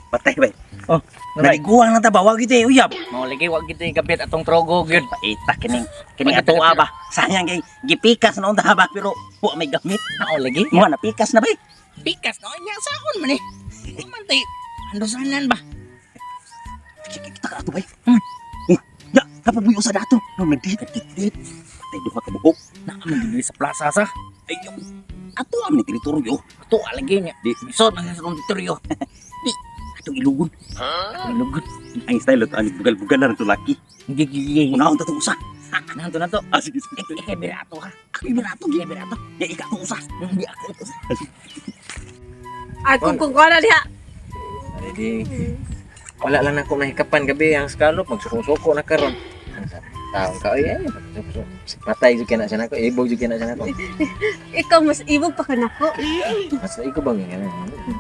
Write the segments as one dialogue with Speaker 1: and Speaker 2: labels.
Speaker 1: Patay ba?
Speaker 2: Oh,
Speaker 1: Naliguan lang ta ba? Wag ito uyab.
Speaker 2: mau lagi wag gitu kabit atong trogo gyud.
Speaker 1: Paita kining atoa ba? Sayang kay gipikas na unta ba pero wa may gamit.
Speaker 2: Mau lagi.
Speaker 1: Mo na pikas na ba?
Speaker 2: Pikas no nya saon man eh. Mantay andosanan ba?
Speaker 1: Kita ka ato ba? Ya, napabuyo sa dato. No nagdit. Tay duha ka buhok.
Speaker 2: Na man sa plaza sa.
Speaker 1: Ay, ato am ni teritoryo.
Speaker 2: Tu lagi nya. Di so nang sa teritoryo.
Speaker 1: Di atong ilugon.
Speaker 2: Lugod.
Speaker 1: Ang style to ani bugal-bugal na to laki.
Speaker 2: Gigi.
Speaker 1: Unaon ta to usa.
Speaker 2: Nanto na to.
Speaker 1: Ah, sige.
Speaker 2: Berato ha.
Speaker 1: Ako ibirato, gibirato. Ya ika to usa.
Speaker 2: Hindi ako ito.
Speaker 3: Ay, kung na diha.
Speaker 4: Jadi wala lang ako nahikapan gabi ang skalop magsuko-suko na karon. Taong ka ay patay jud kana sa nako, ibo jud kana sa nako.
Speaker 3: Ikaw mas ibog pa ka nako.
Speaker 4: Mas iko bang ngana.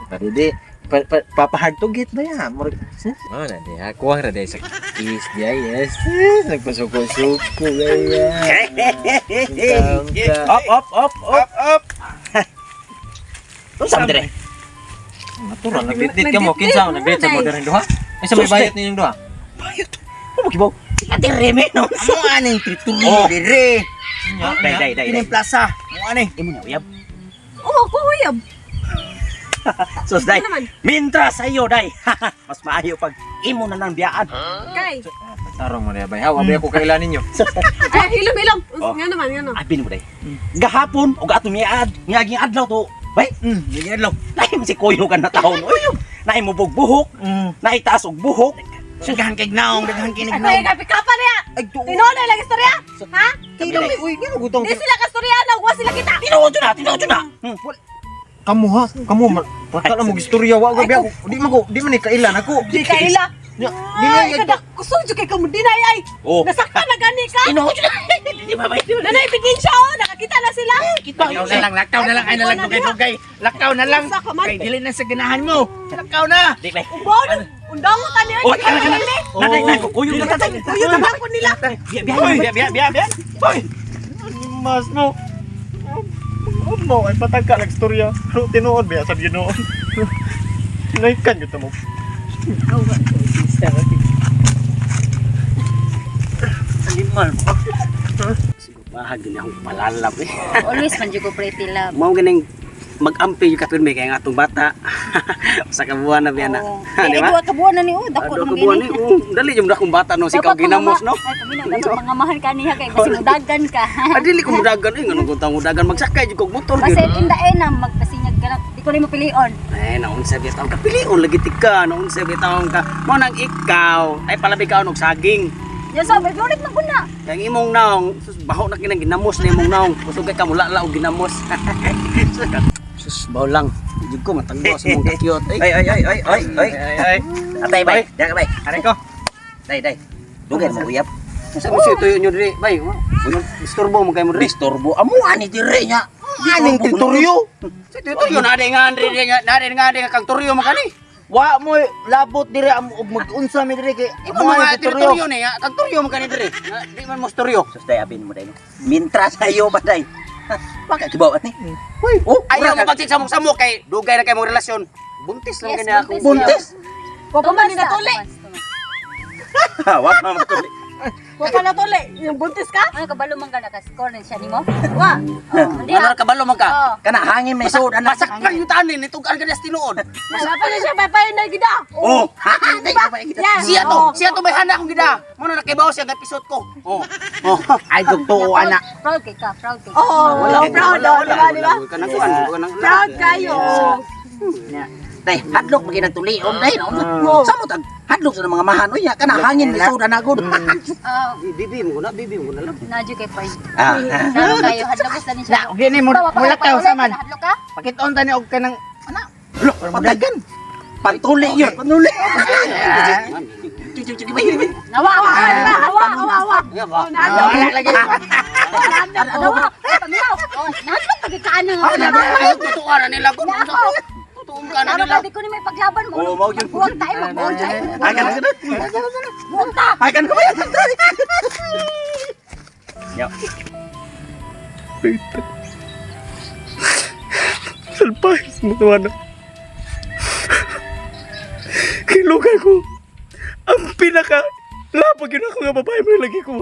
Speaker 4: Pero di papahard to get ba ya? Murag na di ako ang raday sa kiss dia yes. Nagpasuko-suko gaya. Taong ka.
Speaker 1: Up. Unsa dire?
Speaker 4: Natural nagdit ka mo kinsa nagdit sa modern duha. Ay sa may bayat ninyong duha.
Speaker 1: Bayot. Ano gibaw? Ate Reme no.
Speaker 2: Amo aning teritoryo dire.
Speaker 1: Dai.
Speaker 2: Kining plaza. Mo ani.
Speaker 1: Imo na uyab.
Speaker 3: Oo, kuyab.
Speaker 1: Sus dai.
Speaker 3: Ano naman?
Speaker 1: Mintras ayo dai. Mas maayo pag imo na nang biyaan.
Speaker 3: Kay.
Speaker 4: Tarong mo na bay. Hawa ba ako kailan ninyo?
Speaker 3: Ay, hilom.
Speaker 1: Oh.
Speaker 3: Nga naman, nga naman.
Speaker 1: Abin mo dai. Gahapon og ato miaging adlaw to. Bay,
Speaker 2: Hindi adlaw.
Speaker 1: lahi si kuyo kan na taon. Uy, naay mo buhok, naay taas og buhok.
Speaker 2: Sagahan kay gnaong, daghan kinig
Speaker 3: Ay,
Speaker 2: gnaong.
Speaker 3: kapit-kapa niya.
Speaker 2: Ay, tu.
Speaker 3: Tinoon na lang istorya. Ha?
Speaker 4: Uy, gino gutong
Speaker 3: Di sila kastorya na, huwag sila kita.
Speaker 1: Tinuod na.
Speaker 4: kamu ha, kamu patala mo istorya wa gabi ako. Di man ni kailan ako.
Speaker 3: Di ka ila.
Speaker 4: Di
Speaker 3: Ay,
Speaker 4: na
Speaker 3: kada kusog kay kamo dinay ay.
Speaker 1: Oh.
Speaker 3: Nasaktan na gani ka.
Speaker 1: Tinuod na. Di ba bay?
Speaker 3: Nanay ebidensya oh, nakakita na sila.
Speaker 2: Lakaw na lang, ay nalang dugay-dugay. Lakaw na lang.
Speaker 3: Sa kaman.
Speaker 2: Kay dili na sa ganahan mo. Lakaw na.
Speaker 1: Di bay.
Speaker 3: Ubaw na. Undang mo tani.
Speaker 1: Oy, kana. Nanay na kuyo na tatay.
Speaker 3: Kuyo na lang ko nila.
Speaker 1: Biya.
Speaker 4: Hoy. Mas mo. Mo ay patagka lang istorya. Pero tinuod ba sa Ginoo? Naikan gyud mo.
Speaker 1: Alimal. Siguro bahag din akong palalap eh.
Speaker 5: Always man jud ko pretty love.
Speaker 1: Mao ganing mag-ampi yung kapirme kay nga atong bata. Sa kabuan na biya na. Di ba?
Speaker 5: Dua ka buwan na ni oh, dako
Speaker 1: Ano
Speaker 5: nang
Speaker 1: kabuan ni?
Speaker 5: gini.
Speaker 1: Dali yung akong bata no si kau ginamos no.
Speaker 5: Ay paminaw dapat mangamahan ka niya kay basi mudagan ka.
Speaker 1: Adili ko mudagan eh nganong kuntang mudagan magsakay jud kog motor
Speaker 5: Basi
Speaker 1: gyud.
Speaker 5: indae na magpasinyag ka na. Di ko nimo pilion.
Speaker 1: Eh naon sa biya taong kapilion lagi tika naon sa biya taong ka. Mo nang ikaw ay palabi ka og saging.
Speaker 5: Ya so, may florit na kuna.
Speaker 1: Yang imong naong sus baho na kinang ginamos na imong naong. Kusog kay kamula-la og ginamos. Sus baho lang. Jud ko matanggo sa mong cute. Ay. Atay bay. Diya ka bay.
Speaker 2: Are ko.
Speaker 1: Day. Dugay sa uyap. Sa mo si tuyo nyo diri bay. Istorbo mo kay mo diri. Istorbo. Amo ani diri nya.
Speaker 2: Aning teritoryo.
Speaker 1: Sa teritoryo na day nga andri nga kang toryo mo kani.
Speaker 2: Wa mo labot dire og mag-unsa mi dire kay
Speaker 1: Imo mga teritoryo ni kang toryo mo kani diri. Di man mo storyo. Sus day abin mo day no. Mintra sayo ba day. Bakit kibaw ni? Hoy, ayaw mo pagsit samok kay dugay na kay mong relasyon. Buntis lang gani ako.
Speaker 5: Buntis.
Speaker 3: Wa pa man na tuli.
Speaker 1: Wa pa mo tuli.
Speaker 3: Wa pa na tuli. Yung buntis ka?
Speaker 5: Ano kabalo man ka naka-score na siya nimo?
Speaker 3: Wa.
Speaker 5: Hindi
Speaker 1: Ano
Speaker 5: ha.
Speaker 1: kabalo man ka?
Speaker 5: Oo.
Speaker 1: Kana hangin may sud anak sakpan yung tanin nitugan ka sa tinuod.
Speaker 3: Wala pa na siya papayin na gida.
Speaker 1: Oh,
Speaker 3: Yan.
Speaker 1: siya to may hana akong gida. Mo na nakibaw siya kay pisot ko. Oh.
Speaker 2: ay dugto anak.
Speaker 5: Proud kay ka, proud kay ka.
Speaker 3: Oh, proud oh, di ba? Proud kayo.
Speaker 1: Day, hadlok maging nagtulion day no. Sa mo tag hadlok sa mga mahan uy kana hangin may sud anagod. Bibi mo na lang.
Speaker 5: Nadyo kay Pai.
Speaker 1: Ah.
Speaker 5: Dalo kayo hadlokos na ni siya.
Speaker 2: Gini mo mulakaw sa man.
Speaker 5: Hadlok ka?
Speaker 2: Pakiton ta ni og kanang
Speaker 1: Lo, padagan. Pantuli yun, pantuli.
Speaker 5: Nawa.
Speaker 3: Hawa.
Speaker 2: Wala lagi.
Speaker 5: Nawa. Paminaw. Oh, nadlok pagi ka ano.
Speaker 1: Tutuan nila ko. Tutuan ka na
Speaker 5: Pero
Speaker 1: nila.
Speaker 5: pwede ko ni may paglaban mo.
Speaker 1: Oo, mao yun.
Speaker 5: Huwag tayo mag-order.
Speaker 1: Akan ka na.
Speaker 5: Huwag ta.
Speaker 1: Akan ka ba yan? Yo.
Speaker 4: Salpay, semua
Speaker 6: Kilugay ko. Ang pinaka lapag yun ako nga babae mo yung lagi ko.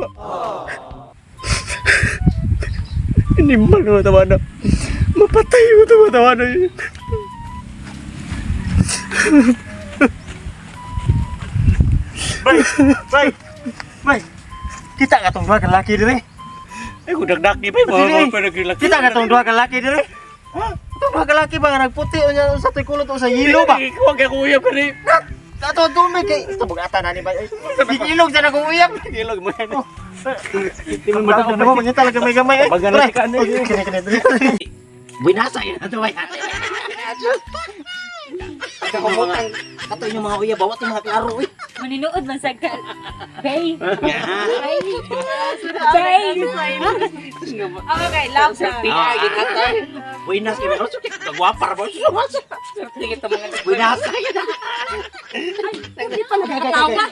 Speaker 6: Hindi man matawa na. Mapatay mo ito matawa na yun. Bay, kita ka tong dua ka laki dire.
Speaker 2: Ay, kung dagdag di ba? Mga panaglaki.
Speaker 6: Kita ka tong dua ka laki dire. Ha? Tong dua ka laki ba nga nagputi o niya sa tikulot o sa yelo ba?
Speaker 2: Huwag ka kuya pa rin.
Speaker 6: Ato dumi kay ito bugata na ni bay. Ilog sa nako uyab.
Speaker 2: Ilog mo yan.
Speaker 6: Hindi mo madam mo man talaga may gamay.
Speaker 2: Bagana si Kane.
Speaker 1: Binasa yun ato bay. Kakumutang kato yung mga uyab bawat yung mga klaro eh.
Speaker 5: Maninood man sa ka. Bay. Bay. Bay. Okay, love na.
Speaker 1: Buinas kami ro sukit kagwapar mo sumas. Kita mga buinas kayo na.
Speaker 5: Hindi pa nakakatawa.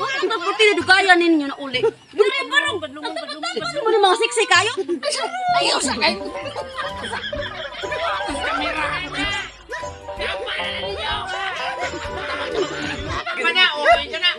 Speaker 5: Bakit magputi na dugayan ninyo na uli? Dire parang badlungon. Gusto mo ng mga sexy kayo? Ayaw sa kayo.
Speaker 2: Mana, okay, sana.